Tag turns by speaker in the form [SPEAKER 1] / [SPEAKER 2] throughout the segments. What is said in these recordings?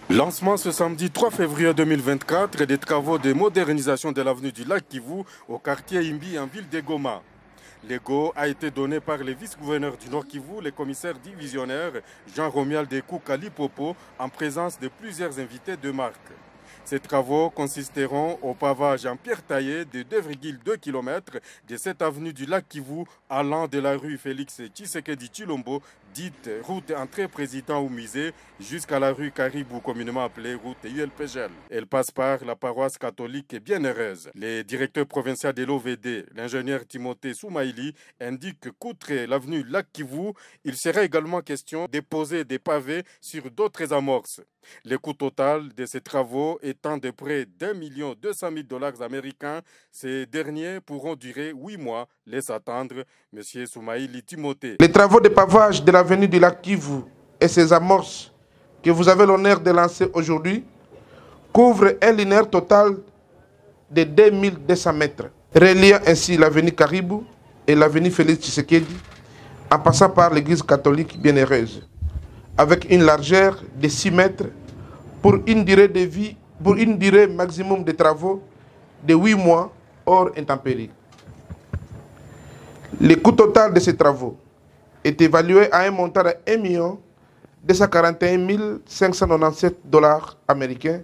[SPEAKER 1] Lancement ce samedi 3 février 2024 des travaux de modernisation de l'avenue du Lac Kivu au quartier Imbi en ville de Goma. Le go a été donné par le vice-gouverneur du Nord Kivu, le commissaire divisionnaire Jean-Romuald Dekou Kalipopo, en présence de plusieurs invités de marque. Ces travaux consisteront au pavage en pierre taillée de 2,2 km de cette avenue du Lac Kivu allant de la rue Félix Tshisekedi Tshilombo, dite route entrée président au musée, jusqu'à la rue Caribou, communément appelée route ULPGL. Elle passe par la paroisse catholique bienheureuse. Le directeur provincial de l'OVD, l'ingénieur Timothée Soumaïli, indique qu'outre l'avenue Lac Kivu, il sera également question de poser des pavés sur d'autres amorces. Le coût total de ces travaux étant de près d'1 200 000 $ américains, ces derniers pourront durer 8 mois, laisse attendre M. Soumaïli Timothée.
[SPEAKER 2] Les travaux de pavage de l'avenue du Lac Kivu et ses amorces que vous avez l'honneur de lancer aujourd'hui couvrent un linéaire total de 2200 mètres, reliant ainsi l'avenue Caribou et l'avenue Félix Tshisekedi en passant par l'église catholique bienheureuse, avec une largeur de 6 mètres pour une durée maximum de travaux de 8 mois hors intempéries. Le coût total de ces travaux est évalué à un montant de 1 241 597 $ américains,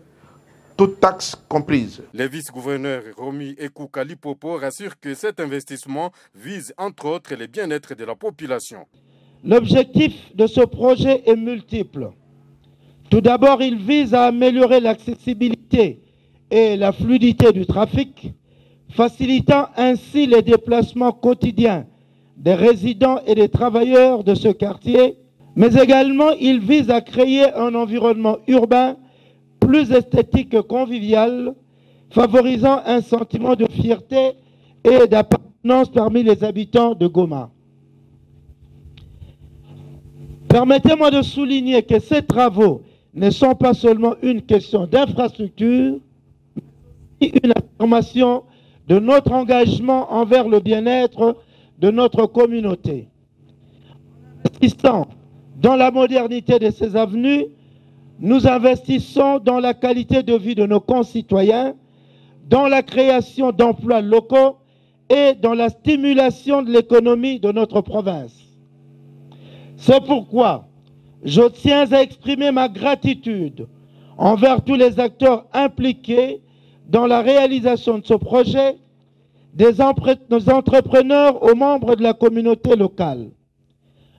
[SPEAKER 2] toutes taxes comprises.
[SPEAKER 1] Le vice-gouverneur Romy Ekou Kalipopo rassure que cet investissement vise entre autres le bien-être de la population.
[SPEAKER 3] L'objectif de ce projet est multiple. Tout d'abord, il vise à améliorer l'accessibilité et la fluidité du trafic, facilitant ainsi les déplacements quotidiens des résidents et des travailleurs de ce quartier, mais également il vise à créer un environnement urbain plus esthétique que convivial, favorisant un sentiment de fierté et d'appartenance parmi les habitants de Goma. Permettez-moi de souligner que ces travaux ne sont pas seulement une question d'infrastructure, mais une affirmation de notre engagement envers le bien-être de notre communauté. En investissant dans la modernité de ces avenues, nous investissons dans la qualité de vie de nos concitoyens, dans la création d'emplois locaux et dans la stimulation de l'économie de notre province. C'est pourquoi je tiens à exprimer ma gratitude envers tous les acteurs impliqués dans la réalisation de ce projet, des entrepreneurs aux membres de la communauté locale.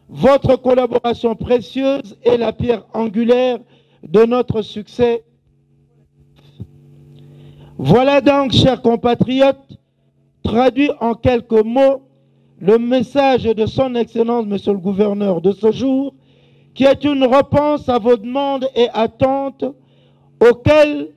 [SPEAKER 3] Votre collaboration précieuse est la pierre angulaire de notre succès. Voilà donc, chers compatriotes, traduit en quelques mots, le message de son Excellence, Monsieur le Gouverneur, de ce jour, qui est une réponse à vos demandes et attentes auxquelles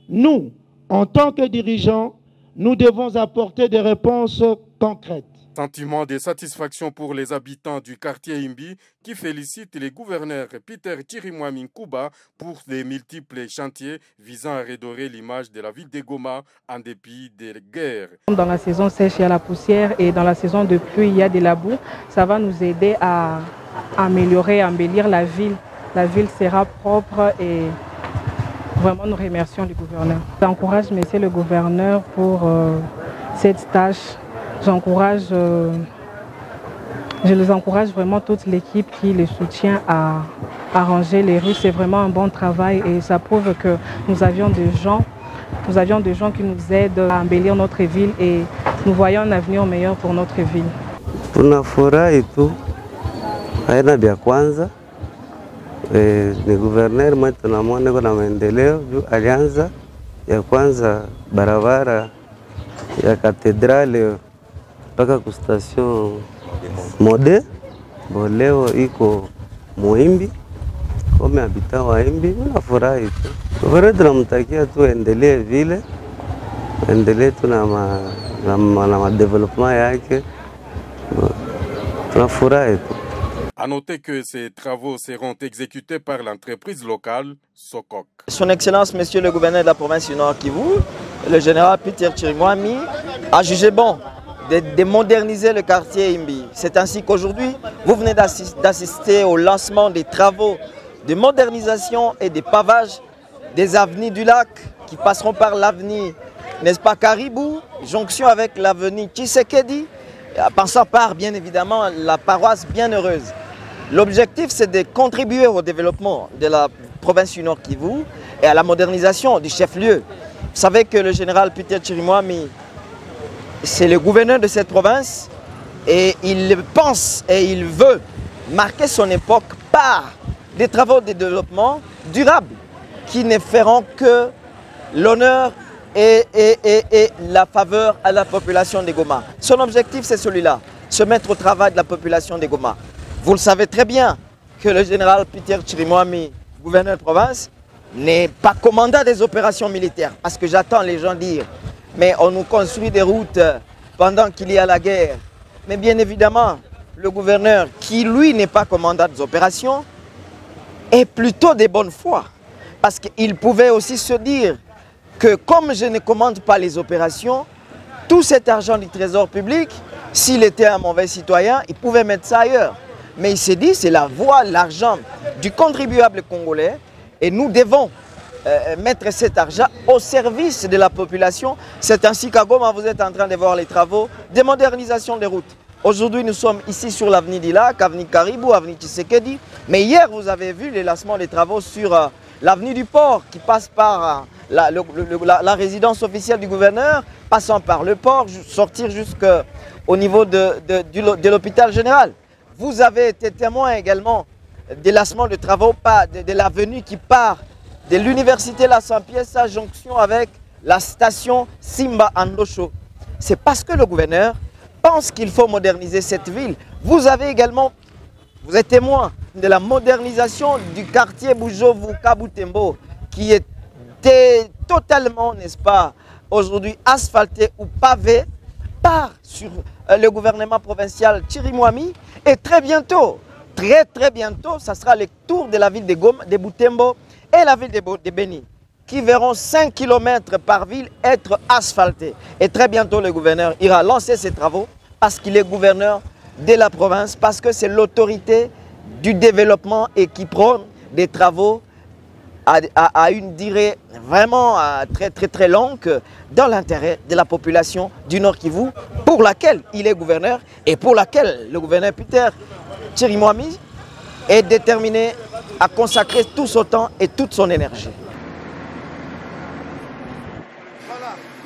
[SPEAKER 3] nous, en tant que dirigeants, nous devons apporter des réponses concrètes.
[SPEAKER 1] Sentiment de satisfaction pour les habitants du quartier Imbi qui félicitent les gouverneurs Peter Chirimwami Nkuba pour les multiples chantiers visant à redorer l'image de la ville de Goma en dépit des guerres.
[SPEAKER 4] Dans la saison sèche, il y a la poussière et dans la saison de pluie, il y a de la boue. Ça va nous aider à améliorer, à embellir la ville. La ville sera propre et vraiment nous remercions le gouverneur. J'encourage monsieur le gouverneur pour cette tâche. Je les encourage vraiment toute l'équipe qui les soutient à arranger les rues. C'est vraiment un bon travail et ça prouve que nous avions des gens qui nous aident à embellir notre ville et nous voyons un avenir meilleur pour notre ville.
[SPEAKER 5] Tunafurahi tu aina vya kwanza ni gouverneur mwetu tunamwona kuna maendeleo juu alianza ya kwanza barabara ya katedrale mpaka ku station Mode leo iko Muimbi kome habita wa Imbi. Unafurahi tu kwa tunamtakia tu endelee vile, endelee tu na development yake, tunafurahi tu.
[SPEAKER 1] À noter que ces travaux seront exécutés par l'entreprise locale Sokok.
[SPEAKER 6] Son Excellence, Monsieur le gouverneur de la province du Nord Kivu, le général Peter Chirimwami, a jugé bon de moderniser le quartier Imbi. C'est ainsi qu'aujourd'hui, vous venez d'assister au lancement des travaux de modernisation et de pavage des avenues du lac qui passeront par l'avenue, n'est-ce pas, Caribou, jonction avec l'avenue Tshisekedi, passant par, bien évidemment, la paroisse Bienheureuse. L'objectif, c'est de contribuer au développement de la province du Nord Kivu et à la modernisation du chef-lieu. Vous savez que le général Peter Chirimwami, c'est le gouverneur de cette province et il pense et il veut marquer son époque par des travaux de développement durables qui ne feront que l'honneur et la faveur à la population des Goma. Son objectif, c'est celui-là, se mettre au travail de la population des Goma. Vous le savez très bien que le général Peter Chirimwami, gouverneur de province, n'est pas commandant des opérations militaires. Parce que j'attends les gens dire, mais on nous construit des routes pendant qu'il y a la guerre. Mais bien évidemment, le gouverneur, qui lui n'est pas commandant des opérations, est plutôt de bonne foi. Parce qu'il pouvait aussi se dire que comme je ne commande pas les opérations, tout cet argent du trésor public, s'il était un mauvais citoyen, il pouvait mettre ça ailleurs. Mais il s'est dit, c'est la voie, l'argent du contribuable congolais et nous devons mettre cet argent au service de la population. C'est ainsi qu'à Goma, vous êtes en train de voir les travaux de modernisation des routes. Aujourd'hui, nous sommes ici sur l'avenue du Lac, avenue Caribou, avenue Tshisekedi. Mais hier, vous avez vu le lancement des travaux sur l'avenue du Port qui passe par la résidence officielle du gouverneur, passant par le port, sortir jusqu'au niveau de l'hôpital général. Vous avez été témoin également des lancements de travaux de l'avenue qui part de l'université La Saint-Pierre, sa jonction avec la station Simba Andosho. C'est parce que le gouverneur pense qu'il faut moderniser cette ville. Vous avez également, vous êtes témoin de la modernisation du quartier Bujovu-Kabutembo qui était totalement, n'est-ce pas, aujourd'hui asphalté ou pavé sur le gouvernement provincial Chirimwami. Et très bientôt, très bientôt, ça sera le tour de la ville de Goma, de Butembo et la ville de Beni, qui verront 5 km par ville être asphaltés. Et très bientôt, le gouverneur ira lancer ses travaux parce qu'il est gouverneur de la province, parce que c'est l'autorité du développement et qui prend des travaux à une durée vraiment très longue dans l'intérêt de la population du Nord Kivu, pour laquelle il est gouverneur et pour laquelle le gouverneur Peter Chirimwami est déterminé à consacrer tout son temps et toute son énergie.